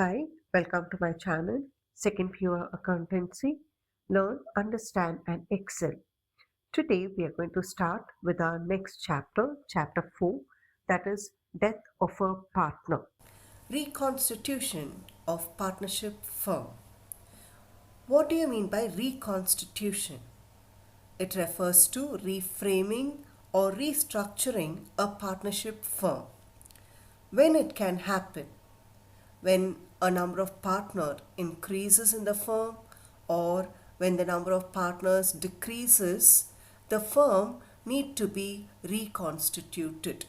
Hi, welcome to my channel, Second Viewer Accountancy. Learn, understand, and excel. Today we are going to start with our next chapter, chapter 4, that is Death of a Partner. Reconstitution of partnership firm. What do you mean by reconstitution? It refers to reframing or restructuring a partnership firm. When it can happen? When a number of partners increases in the firm or when the number of partners decreases, the firm need to be reconstituted.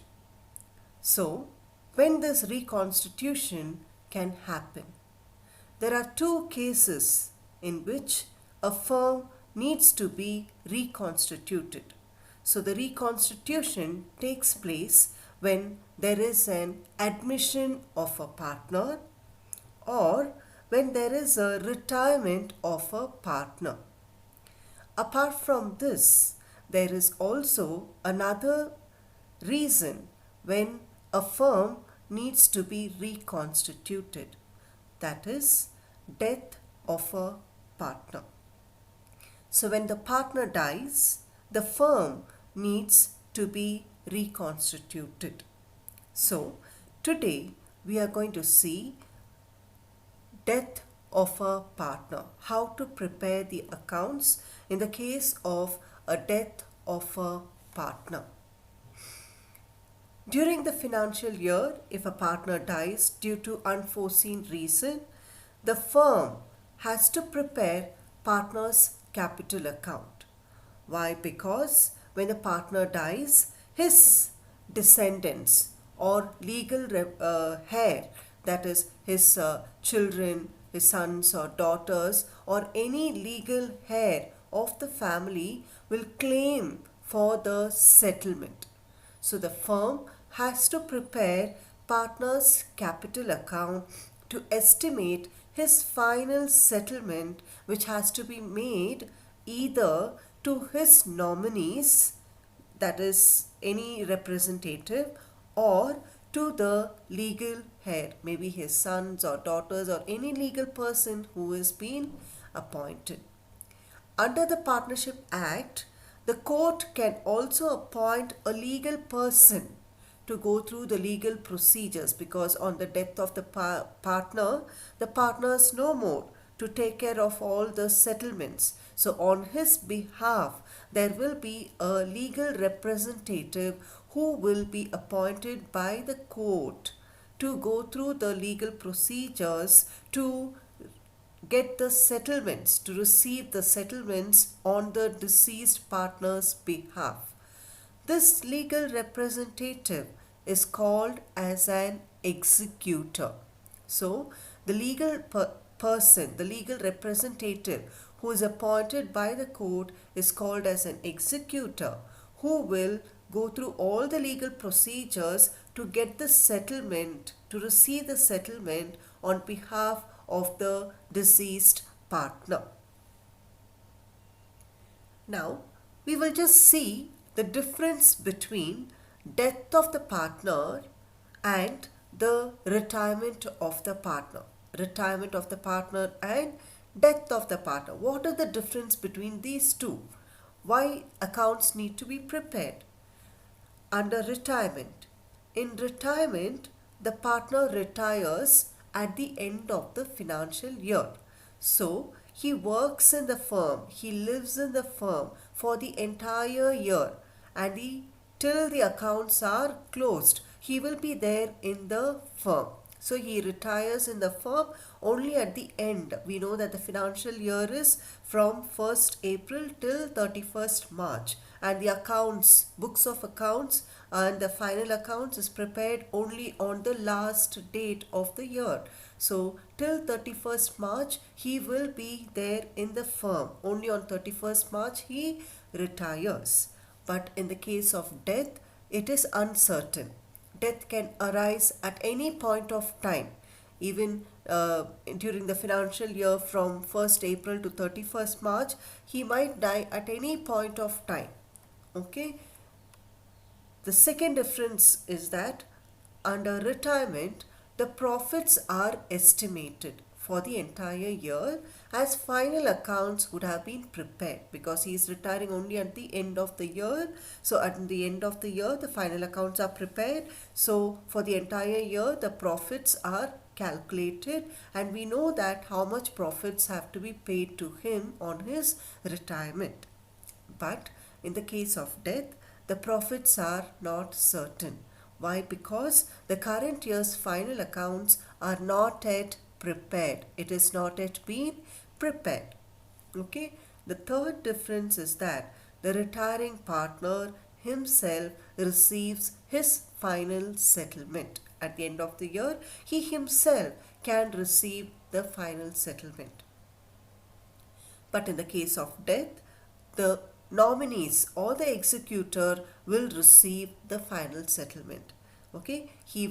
So, when this reconstitution can happen, there are two cases in which a firm needs to be reconstituted. So the reconstitution takes place when there is an admission of a partner or when there is a retirement of a partner. Apart from this, there is also another reason when a firm needs to be reconstituted, that is death of a partner. So when the partner dies, the firm needs to be reconstituted. So today we are going to see death of a partner, how to prepare the accounts in the case of a death of a partner. During the financial year, if a partner dies due to unforeseen reason, the firm has to prepare partner's capital account. Why? Because when the partner dies, his descendants or legal heir, that is his children, his sons or daughters, or any legal heir of the family will claim for the settlement. So the firm has to prepare partner's capital account to estimate his final settlement, which has to be made either to his nominees, that is any representative, or to the legal heir, maybe his sons or daughters or any legal person who has been appointed. Under the Partnership Act, the court can also appoint a legal person to go through the legal procedures, because on the death of the partner, the partner is no more to take care of all the settlements. So on his behalf, there will be a legal representative who will be appointed by the court to go through the legal procedures to get the settlements, to receive the settlements on the deceased partner's behalf. This legal representative is called as an executor. So, the legal person, the legal representative who is appointed by the court is called as an executor, who will go through all the legal procedures to get the settlement, to receive the settlement on behalf of the deceased partner. Now, we will just see the difference between death of the partner and the retirement of the partner. Retirement of the partner and death of the partner. What is the difference between these two? Why accounts need to be prepared? Under retirement. In retirement, the partner retires at the end of the financial year. So, he works in the firm, he lives in the firm for the entire year, and till the accounts are closed, he will be there in the firm. So he retires in the firm only at the end. We know that the financial year is from 1st April till 31st March, and the accounts, books of accounts and the final accounts is prepared only on the last date of the year. So till 31st March he will be there in the firm. Only on 31st March he retires. But in the case of death, it is uncertain. Death can arise at any point of time, even during the financial year from 1st April to 31st March, he might die at any point of time. Okay. The second difference is that under retirement, the profits are estimated for the entire year as final accounts would have been prepared, because he is retiring only at the end of the year. So at the end of the year the final accounts are prepared. So for the entire year the profits are calculated, and we know that how much profits have to be paid to him on his retirement. But in the case of death, the profits are not certain. Why? Because the current year's final accounts are not yet prepared. It is not yet been prepared. Okay. The third difference is that the retiring partner himself receives his final settlement. At the end of the year, he himself can receive the final settlement. But in the case of death, the nominees or the executor will receive the final settlement. Okay, he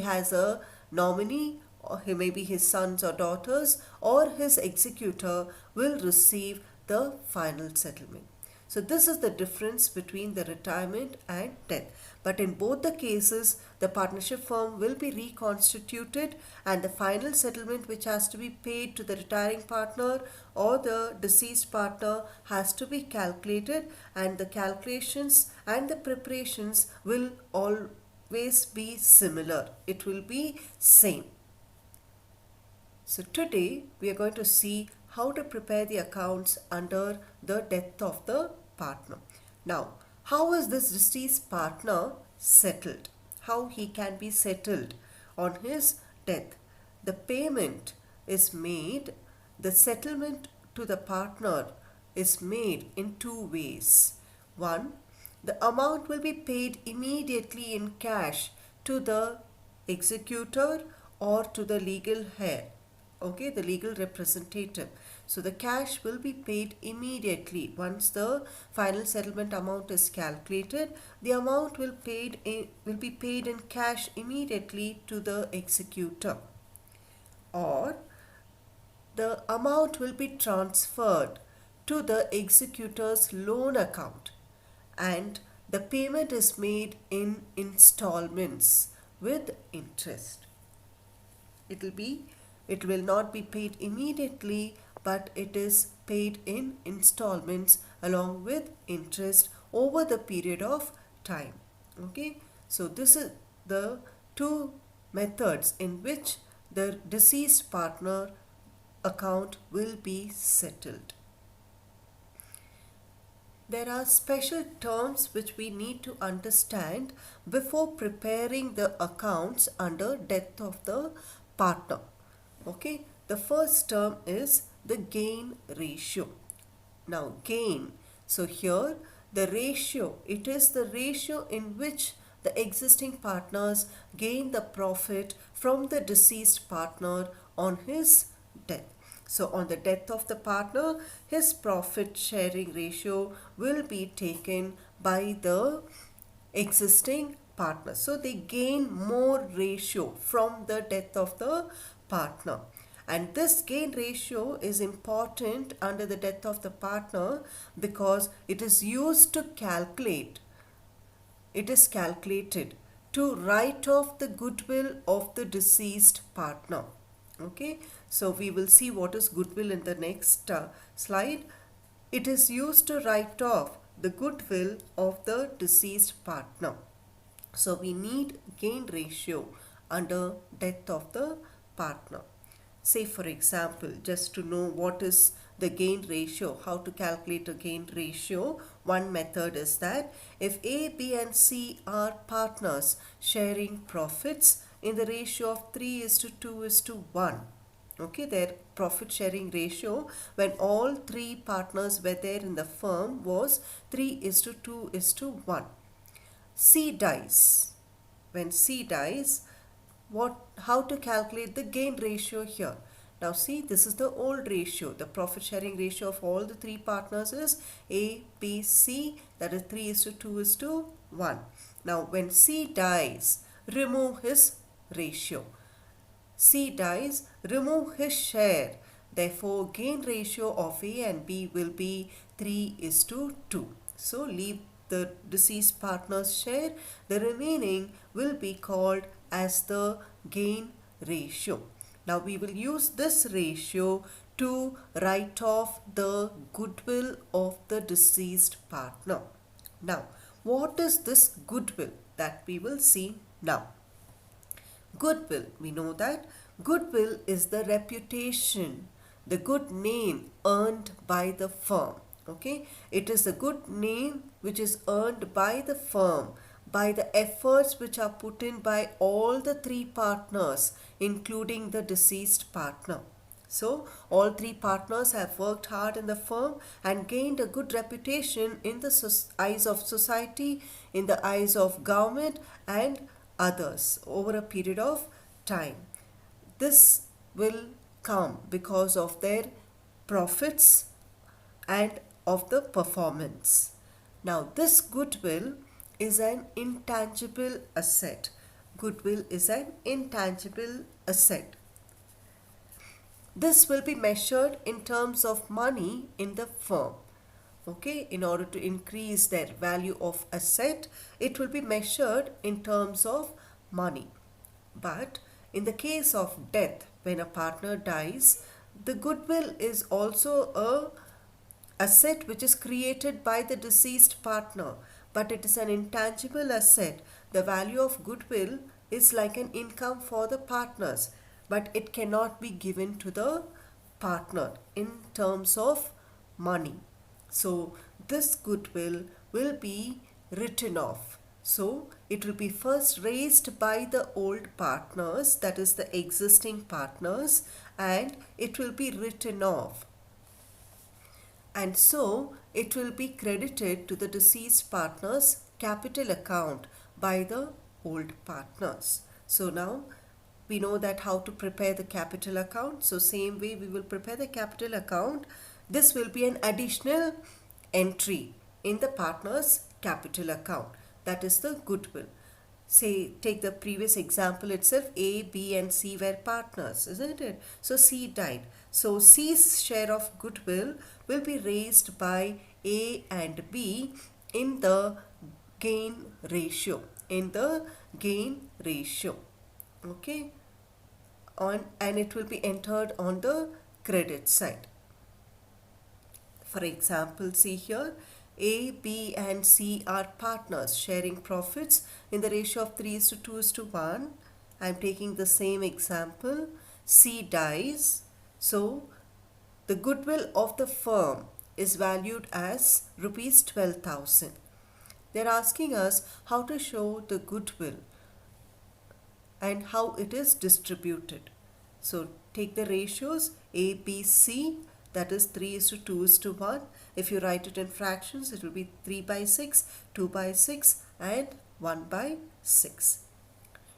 has a nominee, or he may be his sons or daughters, or his executor will receive the final settlement. So this is the difference between the retirement and death. But in both the cases, the partnership firm will be reconstituted, and the final settlement which has to be paid to the retiring partner or the deceased partner has to be calculated, and the calculations and the preparations will always be similar. It will be same. So today we are going to see how to prepare the accounts under the death of the partner. Now, how is this deceased partner settled? How he can be settled on his death? The payment is made, the settlement to the partner is made in two ways. One, the amount will be paid immediately in cash to the executor or to the legal heir. Okay, the legal representative. So the cash will be paid immediately. Once the final settlement amount is calculated, the amount will be paid in cash immediately to the executor. Or the amount will be transferred to the executor's loan account, and the payment is made in installments with interest. It will not be paid immediately, but it is paid in installments along with interest over the period of time. Okay, so this is the two methods in which the deceased partner account will be settled. There are special terms which we need to understand before preparing the accounts under death of the partner. Okay, the first term is the gain ratio. Now gain, so here the ratio, it is the ratio in which the existing partners gain the profit from the deceased partner on his death. So on the death of the partner, his profit sharing ratio will be taken by the existing partner. So they gain more ratio from the death of the partner. And this gain ratio is important under the death of the partner because it is used to calculate. It is calculated to write off the goodwill of the deceased partner. Okay, so we will see what is goodwill in the next slide. It is used to write off the goodwill of the deceased partner. So we need gain ratio under death of the partner. Say for example, just to know what is the gain ratio, how to calculate a gain ratio, one method is that if A, B and C are partners sharing profits in the ratio of 3:2:1. Okay, their profit sharing ratio when all three partners were there in the firm was 3:2:1. C dies. When C dies, how to calculate the gain ratio here? Now see, this is the old ratio. The profit sharing ratio of all the three partners is A, B, C, that is 3:2:1. Now when C dies, remove his ratio. C dies, remove his share. Therefore, gain ratio of A and B will be 3:2. So leave the deceased partner's share, the remaining will be called as the gain ratio. Now we will use this ratio to write off the goodwill of the deceased partner. Now, what is this goodwill that we will see now? Goodwill, we know that goodwill is the reputation, the good name earned by the firm. Okay, it is the good name which is earned by the firm by the efforts which are put in by all the three partners, including the deceased partner. So, all three partners have worked hard in the firm and gained a good reputation in the eyes of society, in the eyes of government and others over a period of time. This will come because of their profits and of the performance. Now, this goodwill is an intangible asset. Goodwill is an intangible asset. This will be measured in terms of money in the firm. Okay, in order to increase their value of asset, it will be measured in terms of money. But in the case of death, when a partner dies, the goodwill is also a asset which is created by the deceased partner, but it is an intangible asset. The value of goodwill is like an income for the partners, but it cannot be given to the partner in terms of money. So this goodwill will be written off. So it will be first raised by the old partners, that is the existing partners, and it will be written off. And so it will be credited to the deceased partner's capital account by the old partners. So now we know that how to prepare the capital account. So same way we will prepare the capital account. This will be an additional entry in the partner's capital account. That is the goodwill. Say, take the previous example itself. A, B and C were partners, isn't it? So C died. So C's share of goodwill will be raised by A and B in the gain ratio. In the gain ratio. Okay. And it will be entered on the credit side. For example, see here, A, B and C are partners sharing profits in the ratio of 3:2:1. I am taking the same example. C dies. So the goodwill of the firm is valued as rupees 12,000. They are asking us how to show the goodwill and how it is distributed. So take the ratios A, B, C, that is 3:2:1. If you write it in fractions, it will be 3/6, 2/6 and 1/6.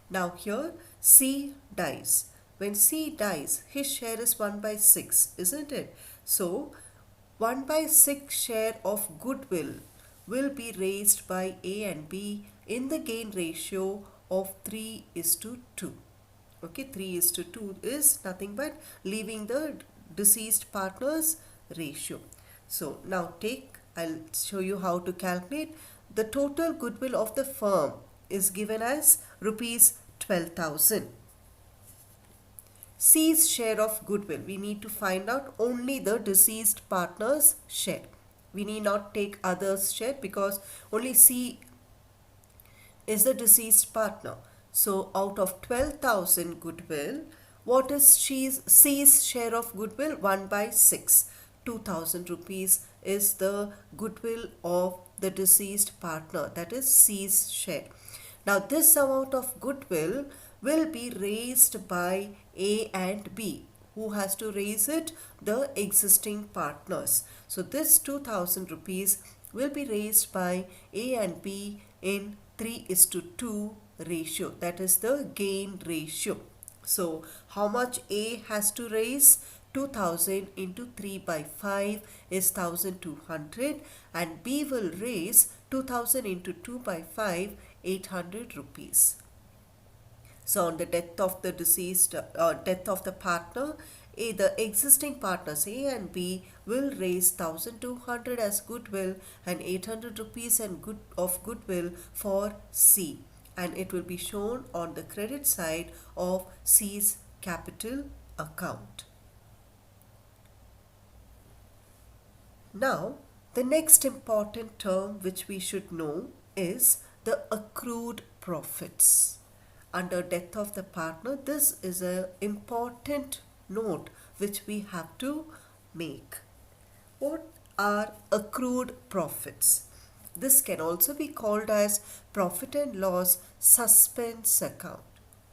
Now here C dies. When C dies, his share is 1/6, isn't it? So 1/6 share of goodwill will be raised by A and B in the gain ratio of 3:2. Okay, 3:2 is nothing but leaving the deceased partner's ratio. So now I'll show you how to calculate. The total goodwill of the firm is given as rupees 12,000. C's share of goodwill, we need to find out only the deceased partner's share. We need not take others' share because only C is the deceased partner. So out of 12,000 goodwill, what is C's share of goodwill? 1/6. 2,000 rupees is the goodwill of the deceased partner, that is C's share. Now this amount of goodwill will be raised by A and B. Who has to raise it? The existing partners. So this 2,000 rupees will be raised by A and B in 3:2 ratio, that is the gain ratio. So how much A has to raise? 2,000 into 3/5 is 1,200, and B will raise 2,000 into 2/5, 800 rupees. So on the death of the partner, the existing partners A and B will raise 1200 as goodwill and 800 rupees and of goodwill for C, and it will be shown on the credit side of C's capital account. Now, the next important term which we should know is the accrued profits. Under death of the partner, this is an important note which we have to make. What are accrued profits? This can also be called as profit and loss suspense account.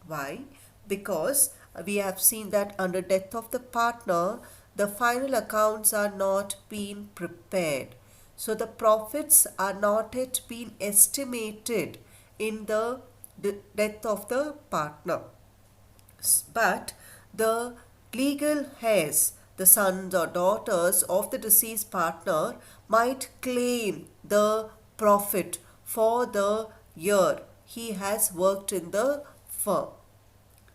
Why? Because we have seen that under death of the partner, the final accounts are not being prepared. So the profits are not yet being estimated in the death of the partner. But the legal heirs, the sons or daughters of the deceased partner, might claim the profit for the year he has worked in the firm.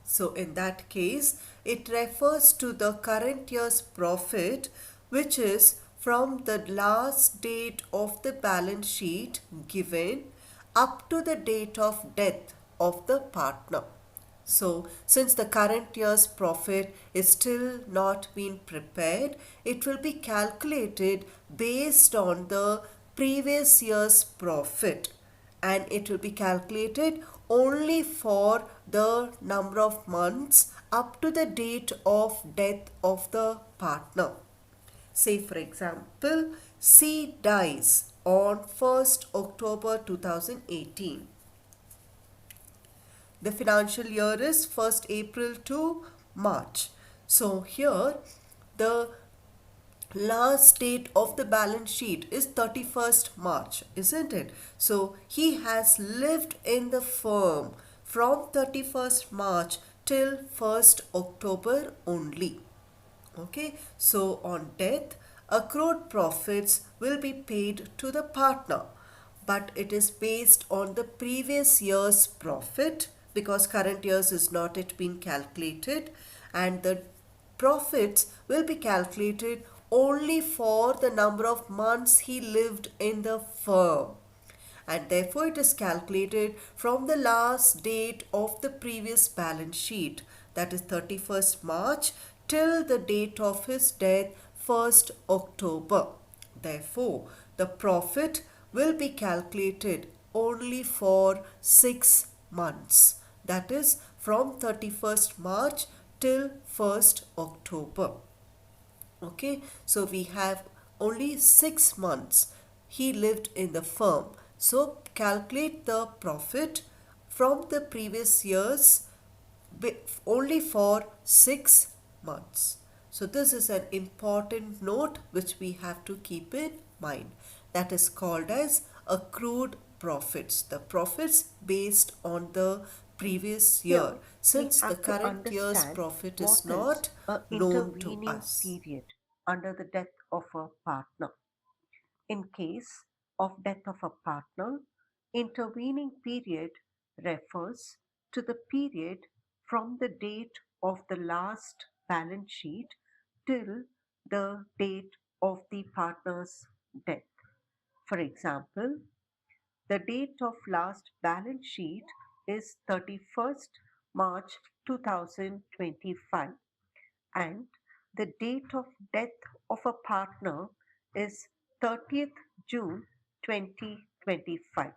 So, in that case, it refers to the current year's profit, which is from the last date of the balance sheet given up to the date of death of the partner. So, since the current year's profit is still not been prepared, it will be calculated based on the previous year's profit, and it will be calculated only for the number of months up to the date of death of the partner. Say for example, C dies on 1st October 2018. The financial year is 1st April to March. So here the last date of the balance sheet is 31st March, isn't it? So he has lived in the firm from 31st March till 1st October only. Okay, so on death, accrued profits will be paid to the partner, but it is based on the previous year's profit because current year's is not yet been calculated, and the profits will be calculated only for the number of months he lived in the firm, and therefore it is calculated from the last date of the previous balance sheet, that is 31st March, till the date of his death, 1st October. Therefore, the profit will be calculated only for 6 months, that is from 31st March till 1st October. Okay, so we have only 6 months he lived in the firm. So calculate the profit from the previous years only for 6 months. So this is an important note which we have to keep in mind. That is called as accrued profits. The profits based on the previous year, Here, we since the have to current year's understand profit what is is not a known to intervening us. period under the death of a partner. In case of death of a partner, intervening period refers to the period from the date of the last balance sheet till the date of the partner's death. For example, the date of last balance sheet is 31st March 2025, and the date of death of a partner is 30th June 2025.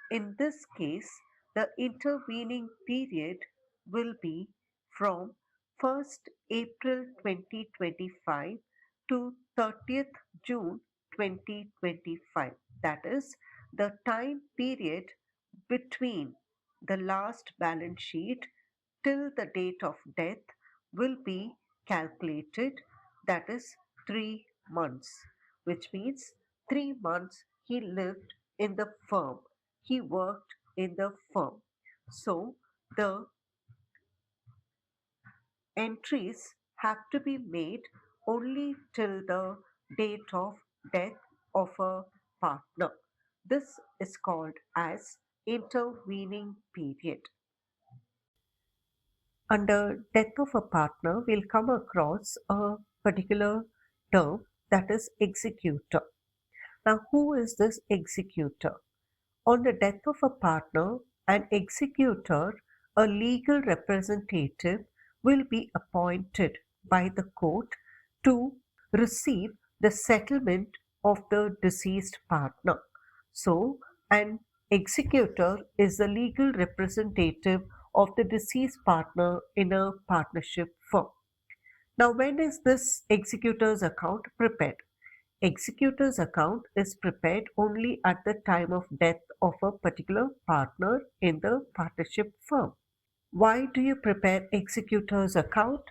In this case, the intervening period will be from 1st April 2025 to 30th June 2025. That is the time period between the last balance sheet till the date of death will be calculated, that is 3 months, which means 3 months he lived in the firm, he worked in the firm. So the entries have to be made only till the date of death of a partner. This is called as intervening period. Under death of a partner, we'll come across a particular term, that is executor. Now, who is this executor? On the death of a partner, an executor, a legal representative, will be appointed by the court to receive the settlement of the deceased partner. So, an executor is the legal representative of the deceased partner in a partnership firm. Now, when is this executor's account prepared? Executor's account is prepared only at the time of death of a particular partner in the partnership firm. Why do you prepare executor's account?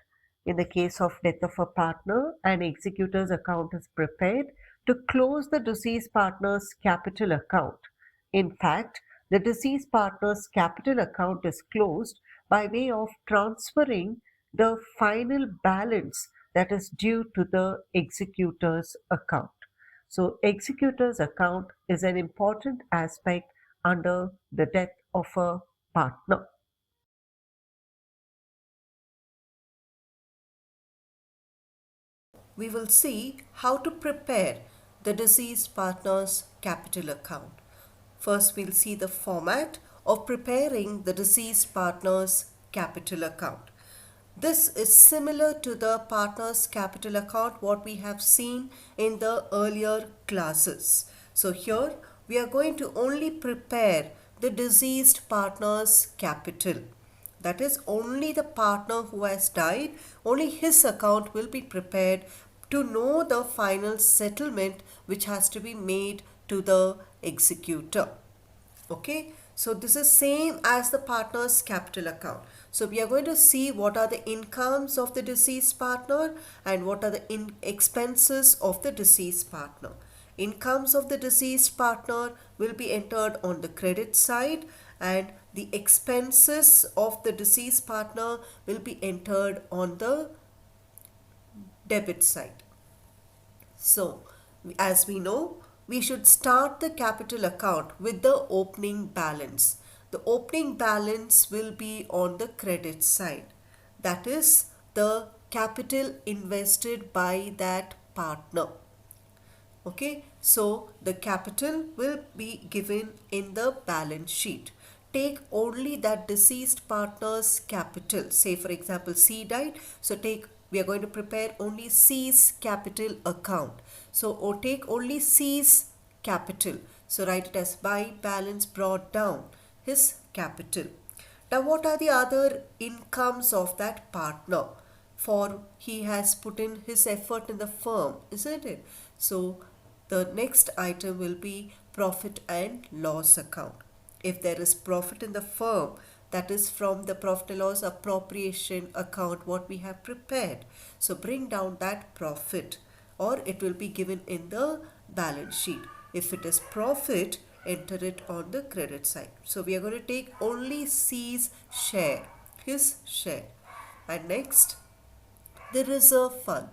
In the case of death of a partner, an executor's account is prepared to close the deceased partner's capital account. In fact, the deceased partner's capital account is closed by way of transferring the final balance that is due to the executor's account. So, executor's account is an important aspect under the death of a partner. We will see how to prepare the deceased partner's capital account. First, we'll see the format of preparing the deceased partner's capital account. This is similar to the partner's capital account what we have seen in the earlier classes. So here we are going to only prepare the deceased partner's capital. That is, only the partner who has died, only his account will be prepared to know the final settlement which has to be made to the executor. Okay, so this is same as the partner's capital account. So we are going to see what are the incomes of the deceased partner and what are the expenses of the deceased partner. Incomes of the deceased partner will be entered on the credit side, and the expenses of the deceased partner will be entered on the debit side. So, as we know, we should start the capital account with the opening balance. The opening balance will be on the credit side. That is the capital invested by that partner. Okay, so the capital will be given in the balance sheet. Take only that deceased partner's capital. Say for example C died, so we are going to prepare only C's capital account. So or take only C's capital. So write it as by balance brought down his capital. Now what are the other incomes of that partner? For he has put in his effort in the firm, isn't it? So the next item will be profit and loss account. If there is profit in the firm, that is from the profit and loss appropriation account what we have prepared. So bring down that profit, or it will be given in the balance sheet. If it is profit, enter it on the credit side. So we are going to take only C's share, his share. And next, the reserve fund.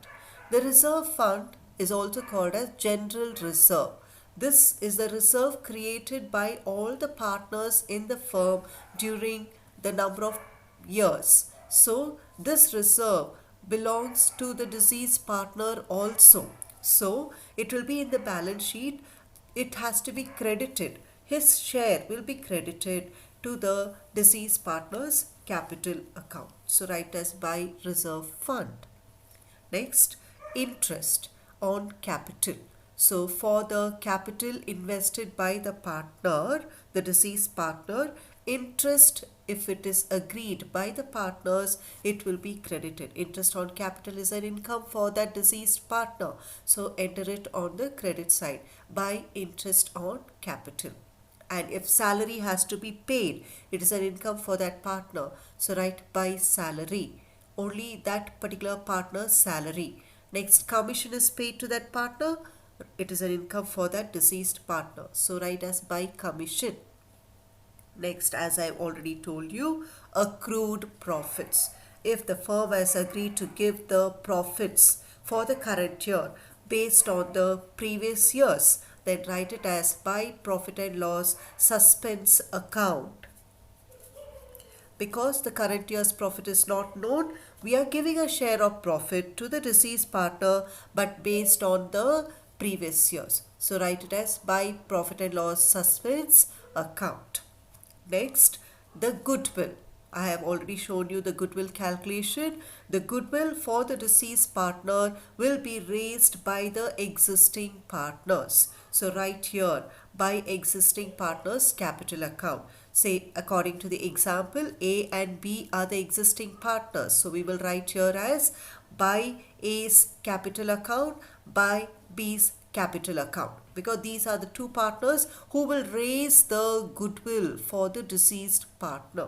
The reserve fund is also called as general reserve. This is the reserve created by all the partners in the firm during the number of years. So this reserve belongs to the deceased partner also. So it will be in the balance sheet. It has to be credited. His share will be credited to the deceased partner's capital account. So write as by reserve fund. Next, interest on capital. So for the capital invested by the partner, the deceased partner, interest, if it is agreed by the partners, it will be credited. Interest on capital is an income for that deceased partner. So enter it on the credit side by interest on capital. And if salary has to be paid, it is an income for that partner. So write by salary. Only that particular partner's salary. Next, commission is paid to that partner. It is an income for that deceased partner. So write as by commission. Next, as I've already told you, accrued profits. If the firm has agreed to give the profits for the current year based on the previous years, then write it as by profit and loss suspense account. because the current year's profit is not known, we are giving a share of profit to the deceased partner but based on the previous years. So write it as by profit and loss suspense account. Next, the goodwill. I have already shown you the goodwill calculation. The goodwill for the deceased partner will be raised by the existing partners. So write here by existing partners capital account. Say according to the example, A and B are the existing partners. So we will write here as by A's capital account, by B's capital account, because these are the two partners who will raise the goodwill for the deceased partner.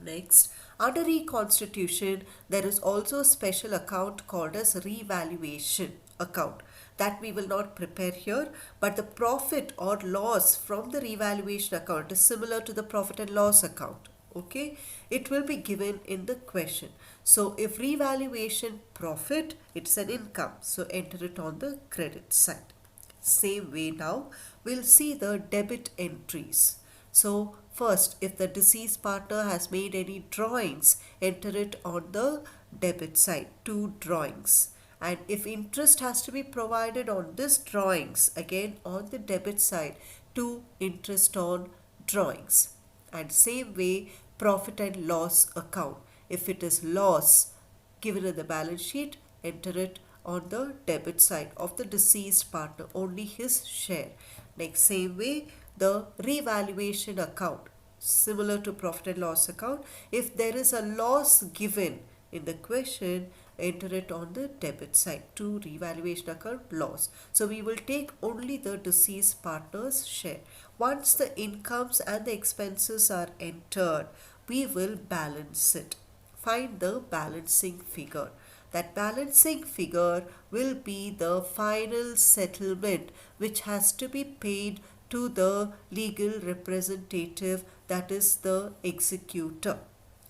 Next, under reconstitution, there is also a special account called as revaluation account that we will not prepare here, but the profit or loss from the revaluation account is similar to the profit and loss account. Okay, it will be given in the question. So if revaluation profit, it's an income, so enter it on the credit side. Same way now, we'll see the debit entries. So first, if the deceased partner has made any drawings, enter it on the debit side, 2 drawings. And if interest has to be provided on this drawings, again on the debit side, 2 interest on drawings. And same way, profit and loss account. If it is loss given in the balance sheet, enter it on the debit side of the deceased partner, only his share. Next, same way, the revaluation account, similar to profit and loss account. If there is a loss given in the question, enter it on the debit side to revaluation account loss. So we will take only the deceased partner's share. Once the incomes and the expenses are entered, we will balance it. Find the balancing figure. That balancing figure will be the final settlement which has to be paid to the legal representative, that is the executor.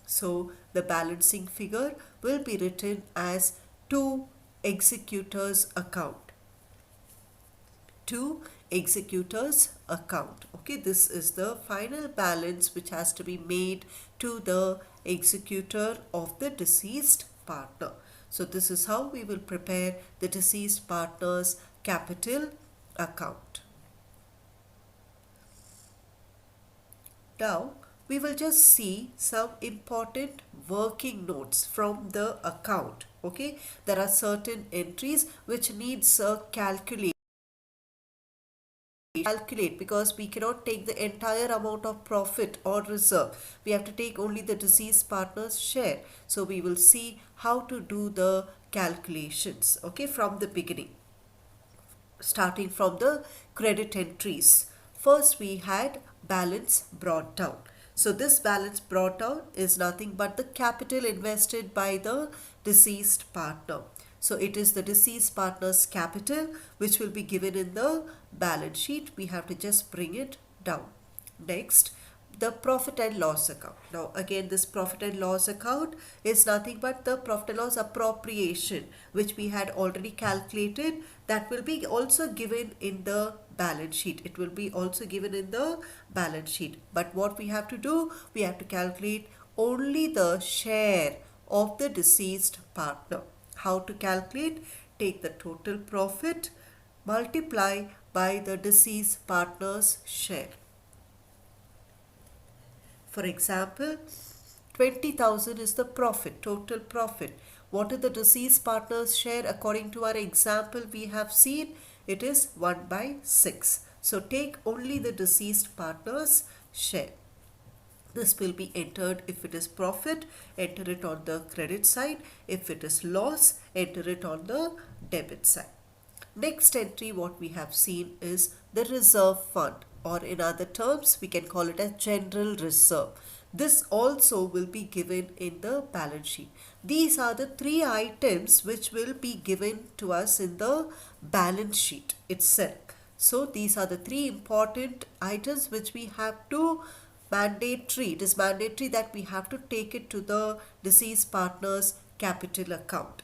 So the balancing figure will be written as to executor's account. To executor's account. Okay, this is the final balance which has to be made to the executor of the deceased partner. So this is how we will prepare the deceased partner's capital account. Now we will just see some important working notes from the account. Okay, there are certain entries which needs a calculate because we cannot take the entire amount of profit or reserve. We have to take only the deceased partner's share. So we will see how to do the calculations, okay, from the beginning. Starting from the credit entries. First we had balance brought down. So this balance brought down is nothing but the capital invested by the deceased partner. So it is the deceased partner's capital which will be given in the balance sheet. We have to just bring it down. Next, the profit and loss account. Now again, this profit and loss account is nothing but the profit and loss appropriation which we had already calculated. That will be also given in the balance sheet. It will be also given in the balance sheet. But what we have to do, we have to calculate only the share of the deceased partner. How to calculate? Take the total profit, multiply by the deceased partner's share. For example, 20,000 is the profit, total profit. What is the deceased partner's share? According to our example we have seen, it is 1/6. So take only the deceased partner's share. This will be entered. If it is profit, enter it on the credit side. If it is loss, enter it on the debit side. Next entry what we have seen is the reserve fund, or in other terms we can call it as general reserve. This also will be given in the balance sheet. These are the 3 items which will be given to us in the balance sheet itself. So these are the 3 important items which we have to mandatory. It is mandatory that we have to take it to the deceased partner's capital account.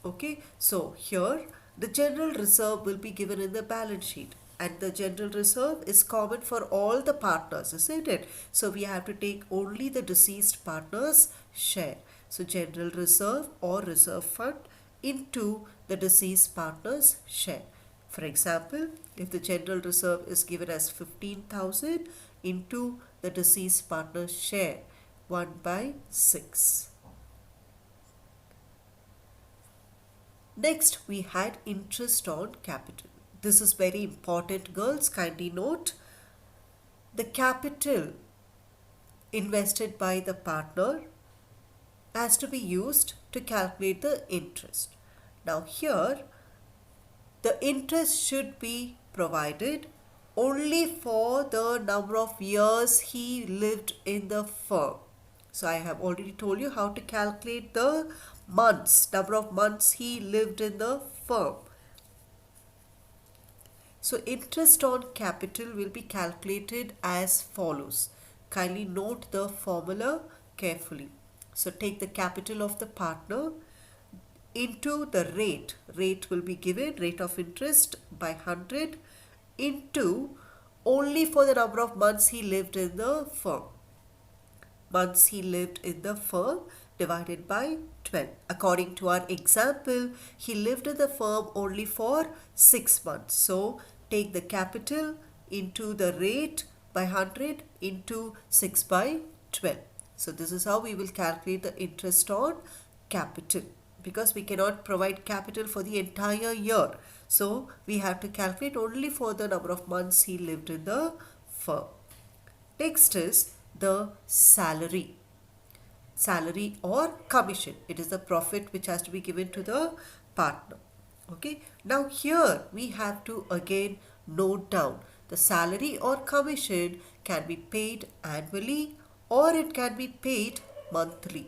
Okay, so here the general reserve will be given in the balance sheet. and the general reserve is common for all the partners, isn't it? So we have to take only the deceased partner's share. So general reserve or reserve fund into the deceased partner's share. For example, if the general reserve is given as 15,000 into the deceased partner's share, 1 by 6. Next, we had interest on capital. This is very important, girls. Kindly note, the capital invested by the partner has to be used to calculate the interest. Now here, the interest should be provided only for the number of years he lived in the firm. So I have already told you how to calculate the months, number of months he lived in the firm. So interest on capital will be calculated as follows. Kindly note the formula carefully. So take the capital of the partner into the rate. Rate will be given, rate of interest by 100 into only for the number of months he lived in the firm. Months he lived in the firm divided by 12. According to our example, he lived in the firm only for 6 months. So take the capital into the rate by 100 into 6 by 12. So this is how we will calculate the interest on capital, because we cannot provide capital for the entire year. So we have to calculate only for the number of months he lived in the firm. Next is the salary. Salary or commission. It is the profit which has to be given to the partner. Okay. Now here we have to again note down the salary or commission can be paid annually or it can be paid monthly.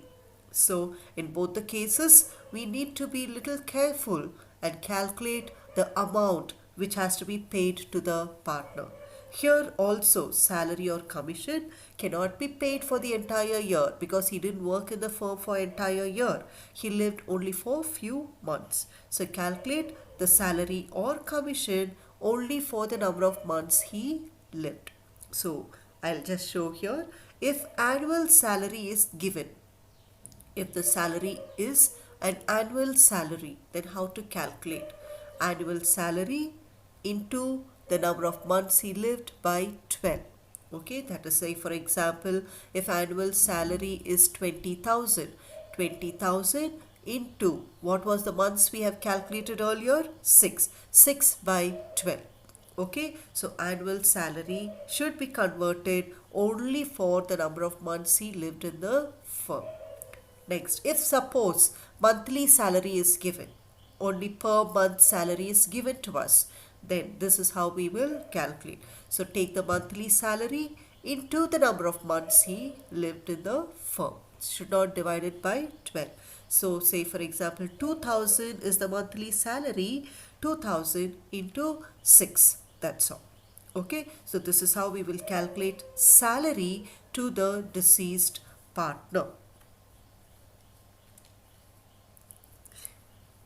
So in both the cases, we need to be little careful and calculate the amount which has to be paid to the partner. Here also salary or commission cannot be paid for the entire year because he didn't work in the firm for entire year. He lived only for few months. So calculate the salary or commission only for the number of months he lived. So I'll just show here. If annual salary is given, if the salary is an annual salary, then how to calculate? Annual salary into the number of months he lived by 12. Okay, that is, say for example, if annual salary is 20,000, 20,000 into what was the months we have calculated earlier? 6. 6 by 12. Okay, so annual salary should be converted only for the number of months he lived in the firm. Next, if suppose monthly salary is given, only per month salary is given to us, then this is how we will calculate. So take the monthly salary into the number of months he lived in the firm. Should not divide it by 12. So say for example 2000 is the monthly salary, 2000 into 6. That's all. Okay, so this is how we will calculate salary to the deceased partner.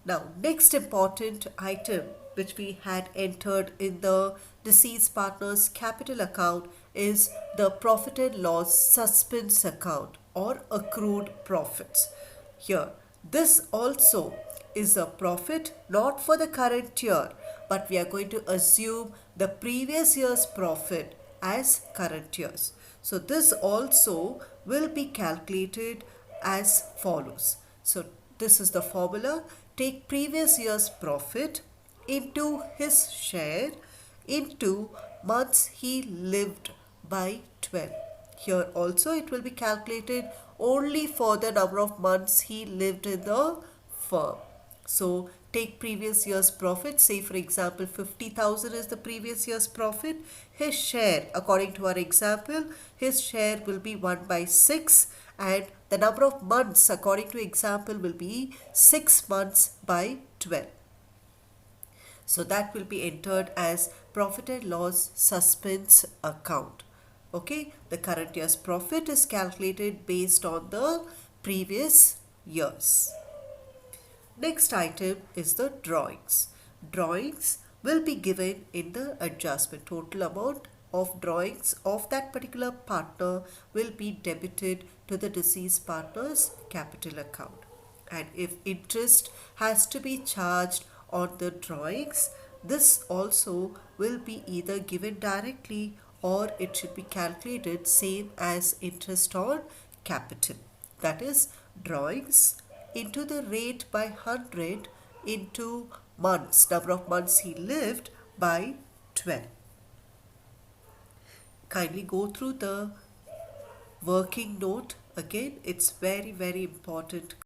Now, next important item which we had entered in the deceased partner's capital account is the profit and loss suspense account or accrued profits. Here, this also is a profit not for the current year, but we are going to assume the previous year's profit as current year's. So this also will be calculated as follows. So this is the formula. Take previous year's profit into his share into months he lived by 12. Here also it will be calculated only for the number of months he lived in the firm. So take previous year's profit, say for example 50,000 is the previous year's profit. His share, according to our example, his share will be 1 by 6 and the number of months according to example will be 6 months by 12. So that will be entered as profit and loss suspense account. Okay, the current year's profit is calculated based on the previous years. Next item is the drawings. Drawings will be given in the adjustment. Total amount of drawings of that particular partner will be debited to the deceased partner's capital account. And if interest has to be charged on the drawings, this also will be either given directly or it should be calculated same as interest on capital. That is drawings into the rate by 100 into months, number of months he lived, by 12. Kindly go through the working note again. It's very, very important.